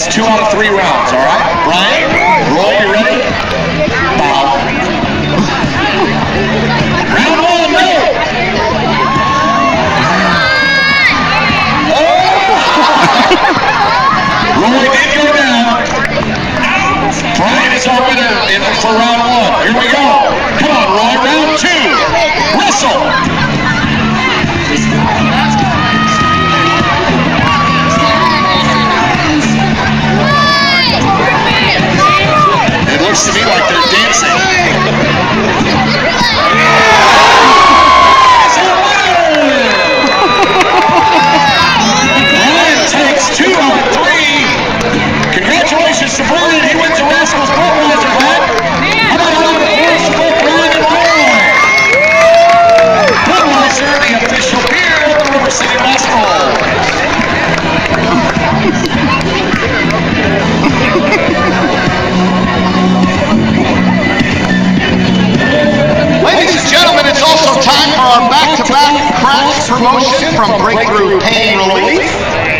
That's 2 out of 3 rounds, all right? Brian, Roy, you ready? Bow. Round 1, go! Roy did go down. Brian is our winner for round 1. Here we go. Come on, Roy. Round 2. Wrestle. It looks to me like they're dancing. Brian takes 2 out of 3. Congratulations to Brian. He wins the Rascals Budweiser hat. How about a round of applause for Brian and Roy? Budweiser, the official beer of the River City Rascals. Ladies and gentlemen, it's also time for our back-to-back crafts promotion from Breakthrough Pain Relief.